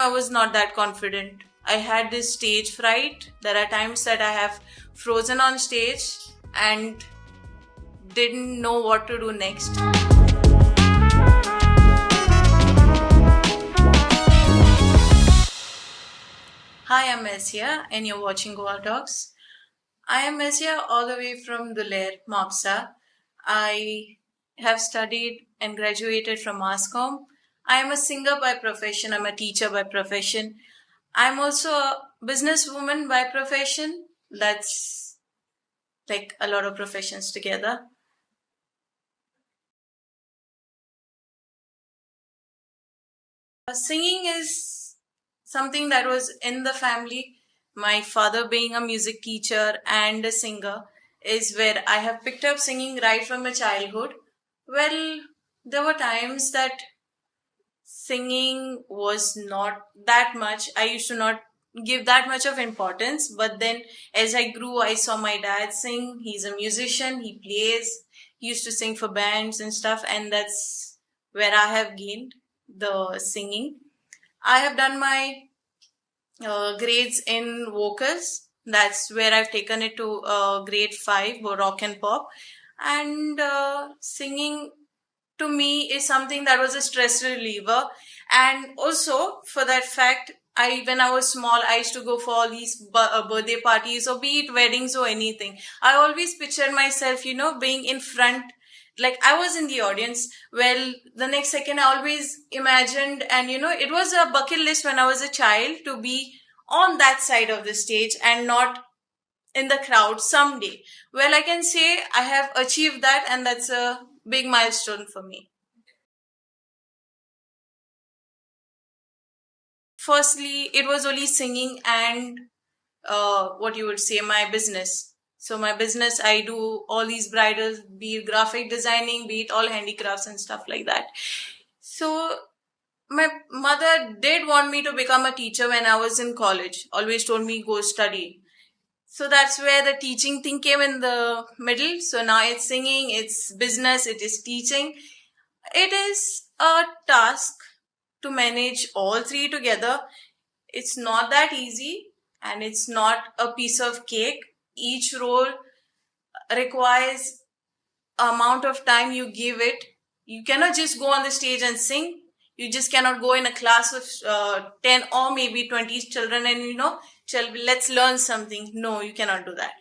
I was not that confident. I had this stage fright. There are times that I have frozen on stage and didn't know what to do next. Hi, I'm Melcia and you're watching GoaTalks. I am Melcia all the way from Duler, Mopsa. I have studied and graduated from MassCom. I am a singer by profession. I'm a teacher by profession. I'm also a businesswoman by profession. That's like a lot of professions together. Singing is something that was in the family. My father, being a music teacher and a singer, is where I have picked up singing right from my childhood. Well, there were times that singing was not that much. I used to not give that much of importance. But then as I grew, I saw my dad sing. He's a musician, he plays, he used to sing for bands and stuff, and that's where I have gained the singing. I have done my grades in vocals. That's where I've taken it to grade 5, rock and pop. And singing to me is something that was a stress reliever. And also, for that fact, when I was small, I used to go for all these birthday parties, or be it weddings or anything. I always pictured myself, being in front, like I was in the audience. Well, the next second I always imagined, and it was a bucket list when I was a child to be on that side of the stage and not in the crowd someday. Well, I can say I have achieved that, and that's a big milestone for me. Firstly, it was only singing and what you would say, my business. So my business, I do all these bridals, be it graphic designing, be it all handicrafts and stuff like that. So my mother did want me to become a teacher when I was in college. Always told me go study. So that's where the teaching thing came in the middle. So now it's singing, it's business, it is teaching. It is a task to manage all three together. It's not that easy, and it's not a piece of cake. Each role requires amount of time you give it. You cannot just go on the stage and sing. You just cannot go in a class of 10 or maybe 20 children and let's learn something. No, you cannot do that.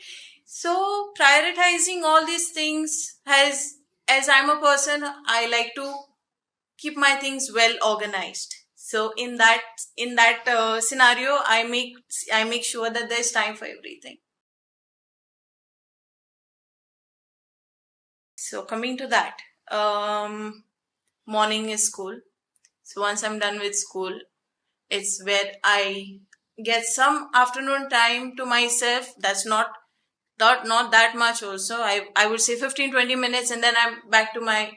So prioritizing all these things as I'm a person, I like to keep my things well organized. So in that scenario, I make sure that there's time for everything. So coming to that, morning is school. So once I'm done with school, it's where I get some afternoon time to myself. That's not that much also. I would say 15-20 minutes, and then I'm back to my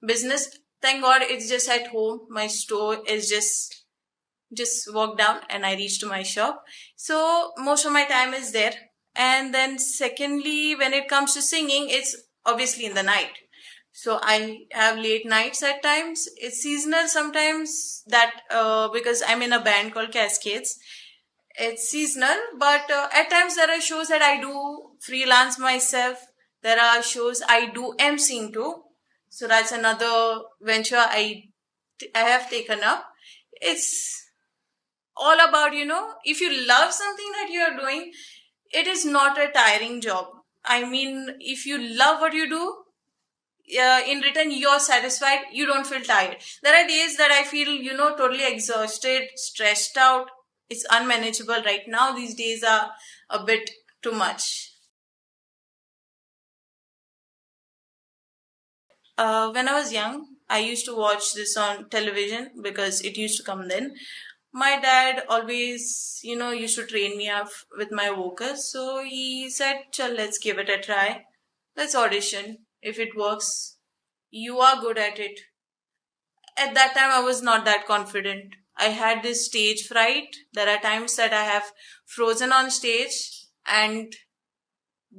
business. Thank God it's just at home. My store is just walk down and I reach to my shop. So most of my time is there. And then secondly, when it comes to singing, it's obviously in the night. So I have late nights at times. It's seasonal sometimes, that because I'm in a band called Cascades. It's seasonal, but at times there are shows that I do freelance myself. There are shows I do emceeing too. So that's another venture I have taken up. It's all about, if you love something that you are doing, it is not a tiring job. I mean, if you love what you do, in return you're satisfied, you don't feel tired. There are days that I feel, totally exhausted, stressed out. It's unmanageable right now. These days are a bit too much. When I was young, I used to watch this on television because it used to come then. My dad always, used to train me up with my vocals. So he said, Chal, let's give it a try. Let's audition. If it works, you are good at it. At that time, I was not that confident. I had this stage fright. There are times that I have frozen on stage and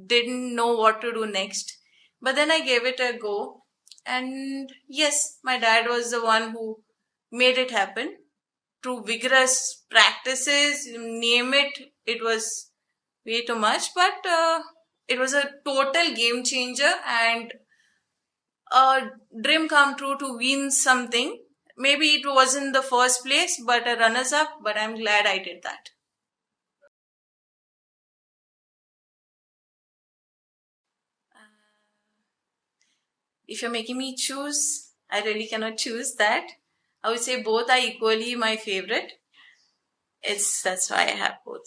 didn't know what to do next. But then I gave it a go. And yes, my dad was the one who made it happen. through vigorous practices, name it, it was way too much. But it was a total game changer and a dream come true to win something. Maybe it wasn't the first place, but a runners up, but I'm glad I did that. If you're making me choose, I really cannot choose that. I would say both are equally my favorite. That's why I have both.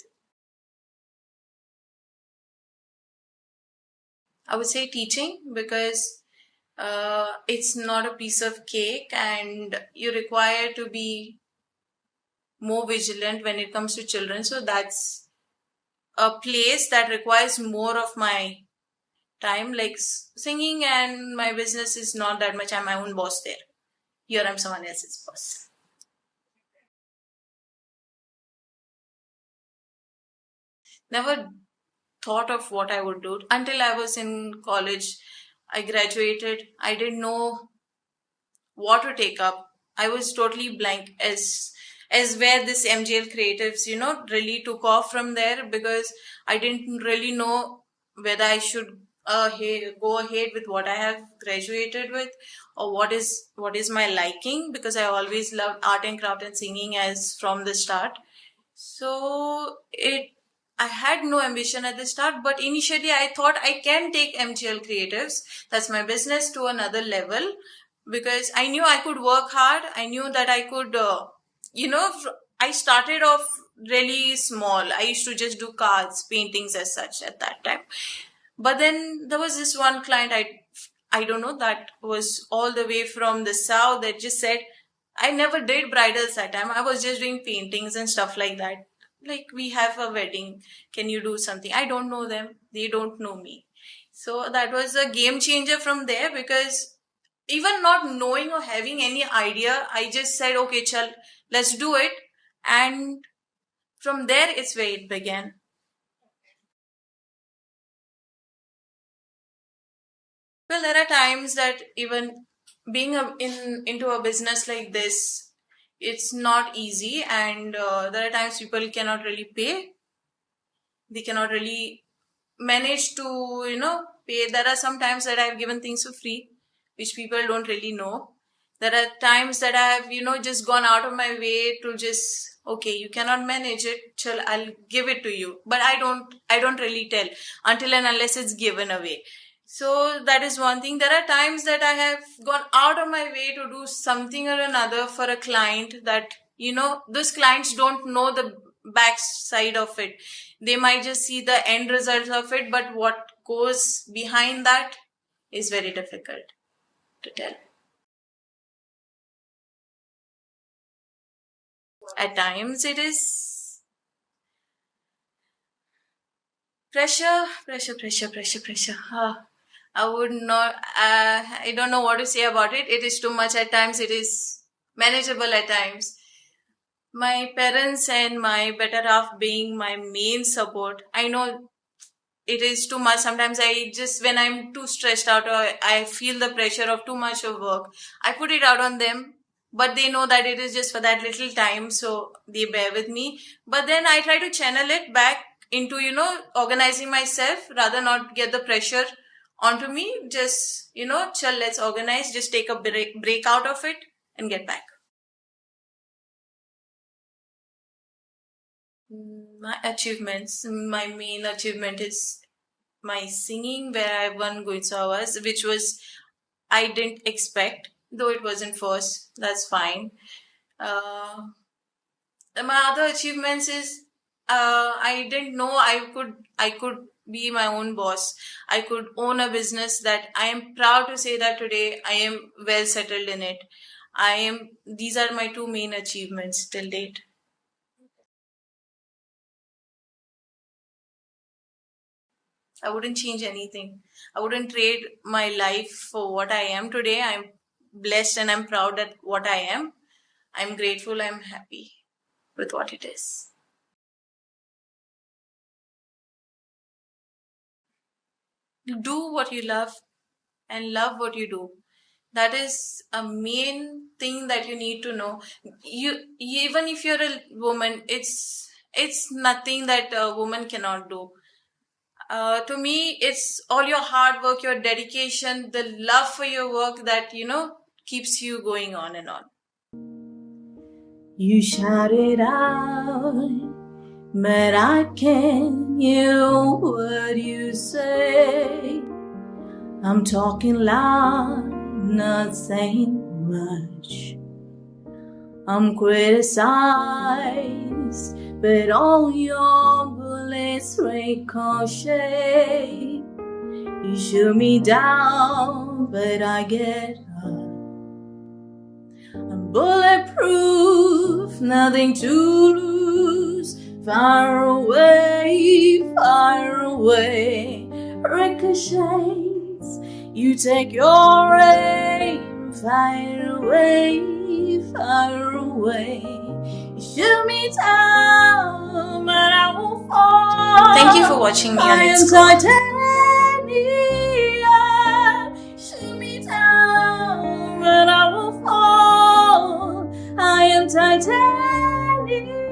I would say teaching because it's not a piece of cake and you require to be more vigilant when it comes to children. So that's a place that requires more of my time. Like singing and my business is not that much. I'm my own boss there. Here I'm someone else's boss. Never thought of what I would do until I was in college. I graduated. I didn't know what to take up. I was totally blank as where this MGL Creatives, really took off from there because I didn't really know whether I should go ahead with what I have graduated with or what is my liking because I always loved art and craft and singing as from the start. So I had no ambition at the start, but initially I thought I can take MGL Creatives, that's my business, to another level because I knew I could work hard. I knew that I could, I started off really small. I used to just do cards, paintings as such at that time. But then there was this one client I don't know that was all the way from the south that just said I never did bridals that time. I was just doing paintings and stuff like that. Like we have a wedding, can you do something? I don't know them. They don't know me. So that was a game changer from there because even not knowing or having any idea, I just said, okay, chal, let's do it. And from there, it's where it began. Well, there are times that even being into a business like this, it's not easy, and there are times people cannot really pay. They cannot really manage to pay. There are some times that I've given things for free which people don't really know. There are times that I've just gone out of my way to just, okay, you cannot manage it, chal, I'll give it to you, but I don't really tell until and unless it's given away. So that is one thing. There are times that I have gone out of my way to do something or another for a client that those clients don't know the back side of it. They might just see the end results of it, but what goes behind that is very difficult to tell. At times it is pressure. I would not, I don't know what to say about it. It is too much at times. It is manageable at times. My parents and my better half being my main support. I know it is too much. Sometimes I just, when I'm too stressed out or I feel the pressure of too much of work, I put it out on them. But they know that it is just for that little time, so they bear with me. But then I try to channel it back into, organizing myself, rather not get the pressure onto me. Just, chill, let's organize, just take a break out of it and get back. My achievements, my main achievement is my singing, where I won Goencho Avaz, which was I didn't expect, though it wasn't first. That's fine. Uh, my other achievements is I didn't know I could be my own boss. I could own a business that I am proud to say that today I am well settled in it. I am. These are my two main achievements till date. I wouldn't change anything. I wouldn't trade my life for what I am today. I'm blessed and I'm proud at what I am. I'm grateful. I'm happy with what it is. Do what you love and love what you do. That is a main thing that you need to know. Even if you're a woman, it's nothing that a woman cannot do. To me, it's all your hard work, your dedication, the love for your work that keeps you going on and on. You shout it out, but I can't hear what you say. I'm talking loud, not saying much. I'm criticized, but all your bullets ricochet. You shoot me down, but I get up. I'm bulletproof, nothing to lose. Far away, ricochets. You take your aim, fire away. You shoot me down, but I won't fall. Thank you for watching me on It's Go. Shoot me down, but I won't fall. I am titanium.